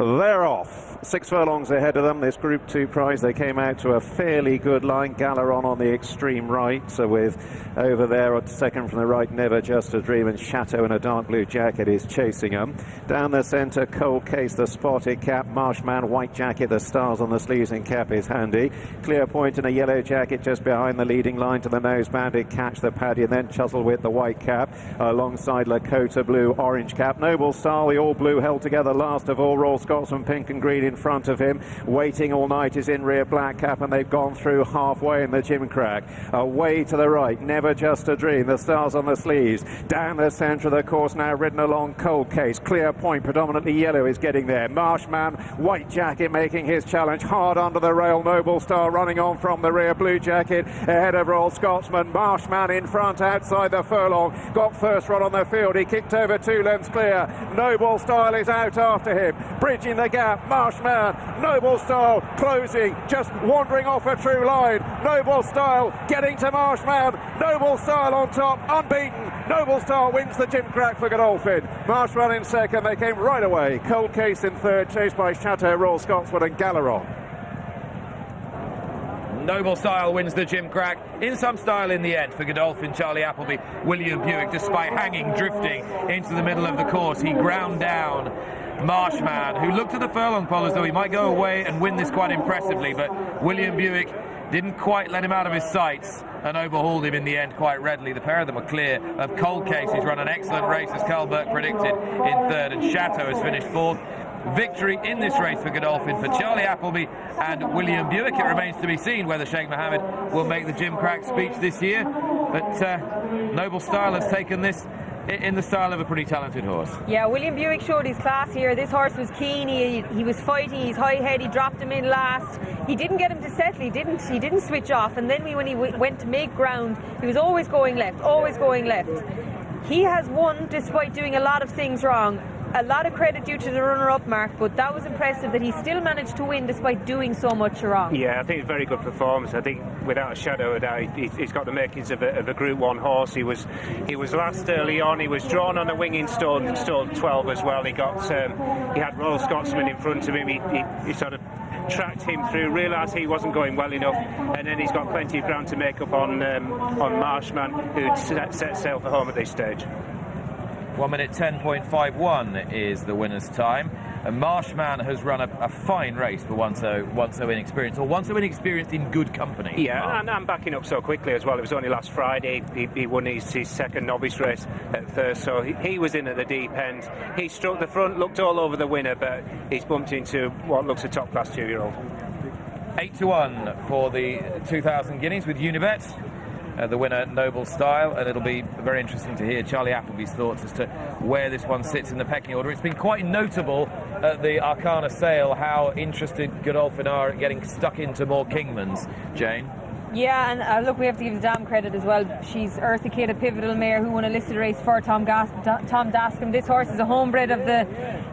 They're off. 6 furlongs ahead of them. This Group 2 prize, they came out to a fairly good line. Galeron on the extreme right, so with over there at second from the right, Never Just a Dream, and Chateau in a dark blue jacket is chasing them. Down the centre, Cold Case, the spotted cap, Marshman, white jacket, the stars on the sleeves and cap is handy. Clear Point in a yellow jacket just behind the leading line to the nose, Bandit Catch, the Paddy, and then Chuzzlewit, the white cap, alongside Lakota Blue, orange cap. Noble Star, the all blue, held together last of all. Royal Scotsman, pink and green in front of him. Waiting All Night is in rear, black cap, and they've gone through halfway in the gimcrack. Away to the right, Never Just a Dream, the stars on the sleeves. Down the centre of the course now, ridden along Cold Case. Clear Point, predominantly yellow, is getting there. Marshman, white jacket, making his challenge hard under the rail. Noble Star running on from the rear, blue jacket ahead of Royal Scotsman. Marshman in front outside the furlong, got first run on the field. He kicked over 2 lengths clear. Noble Style is out after him, bridging the gap. Marshman, Noble Style closing, just wandering off a true line. Noble Style getting to Marshman. Noble Style on top, unbeaten. Noble Style wins the gimcrack for Godolphin. Marshman in second, they came right away. Cold Case in third, chased by Chateau, Royal Scotsman and Galeron. Noble Style wins the gimcrack in some style in the end for Godolphin, Charlie Appleby. William Buick, despite hanging, drifting into the middle of the course, he ground down Marshman, who looked at the furlong pole as though he might go away and win this quite impressively, but William Buick didn't quite let him out of his sights and overhauled him in the end quite readily. The pair of them are clear of Cold Case, who's run an excellent race, as Carl Burke predicted, in third, and Chateau has finished fourth. Victory in this race for Godolphin for Charlie Appleby and William Buick. It remains to be seen whether Sheikh Mohammed will make the gimcrack speech this year, but Noble Style has taken this in the style of a pretty talented horse. Yeah, William Buick showed his class here. This horse was keen, he was fighting, he's high head, he dropped him in last. He didn't get him to settle, he didn't switch off, and then when he went to make ground, he was always going left, always going left. He has won despite doing a lot of things wrong. A lot of credit due to the runner-up, Mark, but that was impressive that he still managed to win despite doing so much wrong. Yeah, I think it's a very good performance. I think without a shadow of a doubt, he's got the makings of a Group 1 horse. He was last early on. He was drawn on a wing in stall 12 as well. He had Royal Scotsman in front of him. He sort of tracked him through, realised he wasn't going well enough, and then he's got plenty of ground to make up on Marshman, who set sail for home at this stage. 1 minute 10.51 is the winner's time. And Marshman has run a fine race for one so inexperienced, or one so inexperienced in good company. Yeah, and backing up so quickly as well. It was only last Friday he won his second novice race at Thirst, so he was in at the deep end. He struck the front, looked all over the winner, but he's bumped into what looks a top-class 2-year-old. 8-1 for the 2,000 guineas with Unibet. The winner, Noble Style, and it'll be very interesting to hear Charlie Appleby's thoughts as to where this one sits in the pecking order. It's been quite notable at the Arcana sale how interested Godolphin are at getting stuck into more Kingmans, Jane. Yeah, and look, we have to give the dam credit as well. She's Eartha Kidd, a pivotal mare who won a listed race for Tom Dascombe. This horse is a homebred of the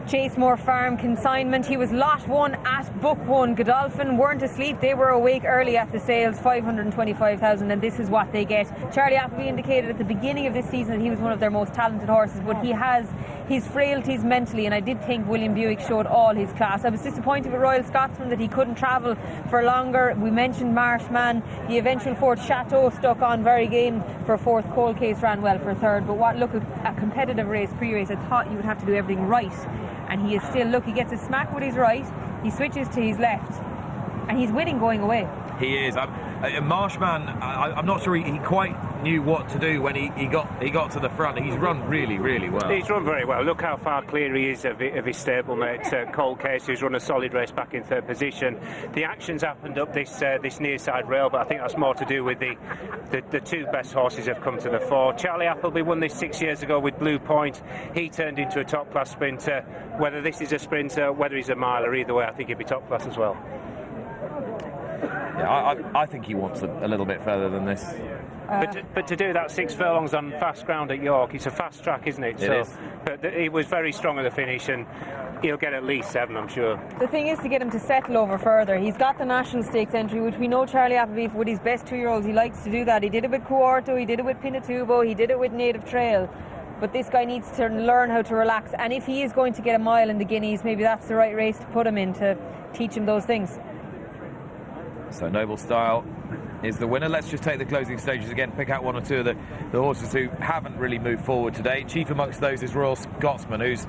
Chasemore Farm consignment. He was lot 1 at book 1. Godolphin weren't asleep, they were awake early at the sales, 525,000, and this is what they get. Charlie Appleby indicated at the beginning of this season that he was one of their most talented horses, but he has his frailties mentally, and I did think William Buick showed all his class. I was disappointed with Royal Scotsman that he couldn't travel for longer. We mentioned Marshman. The eventual fourth, Chateau, stuck on very game for fourth. Cold Case ran well for third. But look at a competitive race, pre-race. I thought you would have to do everything right, and he is still. Look, he gets a smack with his right, he switches to his left, and he's winning going away. He is. Marshman, I'm not sure he quite knew what to do when he got to the front. He's run really, really well. He's run very well. Look how far clear he is of his stablemate, Cold Case, who's run a solid race back in third position. The action's happened up this near side rail, but I think that's more to do with the two best horses have come to the fore. Charlie Appleby won this 6 years ago with Blue Point. He turned into a top-class sprinter. Whether this is a sprinter, whether he's a miler, either way, I think he'll be top-class as well. Yeah, I think he wants a little bit further than this. But to do that 6 furlongs on fast ground at York, it's a fast track, isn't it? It is. But he was very strong at the finish, and he'll get at least 7, I'm sure. The thing is to get him to settle over further. He's got the National Stakes entry, which we know Charlie Appleby, with his best 2-year-olds, he likes to do that. He did it with Cuarto, he did it with Pinatubo, he did it with Native Trail. but this guy needs to learn how to relax, and if he is going to get a mile in the Guineas, maybe that's the right race to put him in, to teach him those things. So Noble Style is the winner. Let's just take the closing stages again, pick out one or two of the horses who haven't really moved forward today. Chief amongst those is Royal Scotsman, who's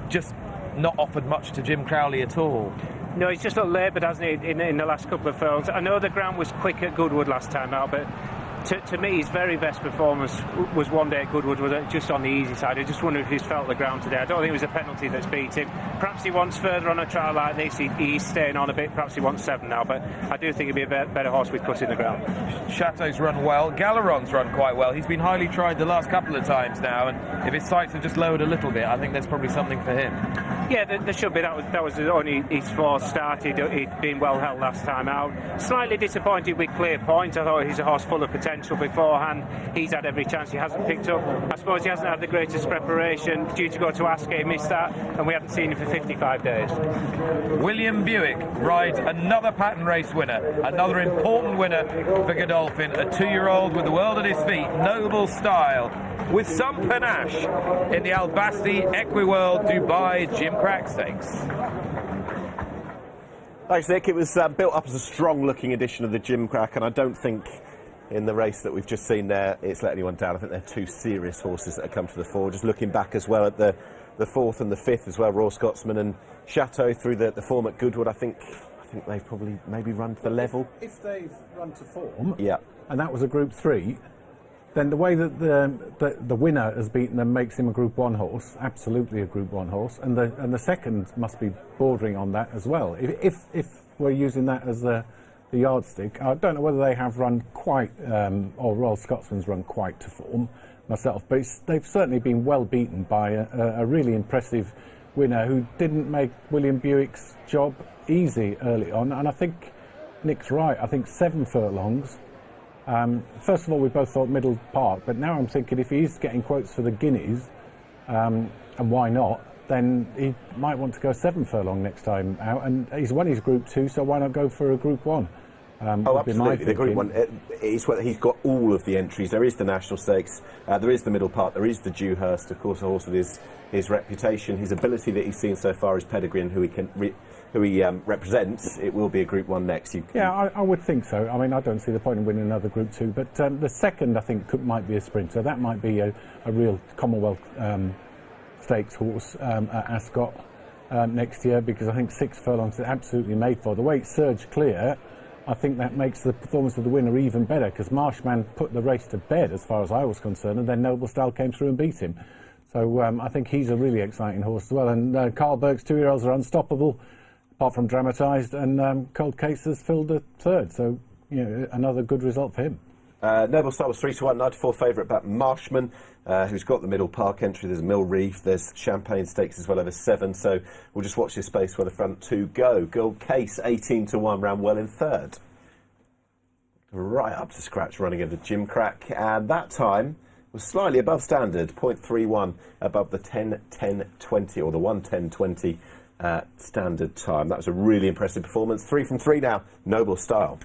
just not offered much to Jim Crowley at all. No, he's just looked laboured, hasn't he, in the last couple of furlongs. I know the ground was quick at Goodwood last time out, but to me, his very best performance was one day at Goodwood, was just on the easy side. I just wonder if he's felt the ground today. I don't think it was a penalty that's beat him. Perhaps he wants further on a trial like this. He's staying on a bit. Perhaps he wants 7 now, but I do think he'd be a better horse with cut in the ground. Chateau's run well. Galeron's run quite well. He's been highly tried the last couple of times now, and if his sights have just lowered a little bit, I think there's probably something for him. Yeah, there should be. That was only his 4th start. He'd been well held last time out. Slightly disappointed with Clear Point. I thought he's a horse full of potential beforehand. He's had every chance he hasn't picked up. I suppose he hasn't had the greatest preparation. Due to go to Ascot, he missed that, and we haven't seen him for 55 days. William Buick rides another pattern race winner, another important winner for Godolphin, a 2-year-old with the world at his feet, Noble Style, with some panache in the Albasti Equiworld Dubai Jim Crack Stakes. Thanks, Nick. It was built up as a strong-looking edition of the Jim Crack, and I don't think in the race that we've just seen there it's let anyone down. I think they're 2 serious horses that have come to the fore. Just looking back as well at the 4th and the 5th as well, Royal Scotsman and Chateau through the form at Goodwood, I think they've probably maybe run to the level. If they've run to form, yeah, and that was a Group 3, then the way that the winner has beaten them makes him a Group 1 horse, absolutely a Group 1 horse, and the second must be bordering on that as well. If we're using that as the yardstick, I don't know whether they have run quite, or Royal Scotsman's run quite to form myself, but they've certainly been well beaten by a really impressive winner who didn't make William Buick's job easy early on, and I think Nick's right. I think 7 furlongs. First of all, we both thought Middle Park, but now I'm thinking if he's getting quotes for the Guineas, and why not, then he might want to go 7 furlong next time out, and he's won his Group 2, so why not go for a Group 1? Oh, absolutely. The Group 1 is whether he's got all of the entries. There is the National Stakes, there is the Middle Park, there is the Dewhurst, of course, a horse with his reputation, his ability that he's seen so far, his pedigree, and who he represents. It will be a Group 1 next. I would think so. I mean, I don't see the point in winning another Group 2, but the second, I think, might be a sprinter. That might be a real Commonwealth Stakes horse at Ascot next year, because I think 6 furlongs is absolutely made for. The way it surged clear, I think that makes the performance of the winner even better, because Marshman put the race to bed as far as I was concerned, and then Noble Style came through and beat him. So I think he's a really exciting horse as well. And Carl Burke's 2-year-olds are unstoppable, apart from dramatised, and Cold Case has filled a 3rd. So, another good result for him. Noble Style was 3-1, 94 favourite back Marshman, who's got the Middle Park entry. There's Mill Reef, there's Champagne Stakes as well, over 7. So we'll just watch this space where the front 2 go. Gold Case 18-1, ran well in 3rd. Right up to scratch, running into Jim Crack, and that time was slightly above standard, 0.31 above the 10:10:20 or the 1:10:20 standard time. That was a really impressive performance. 3 from 3 now, Noble Style.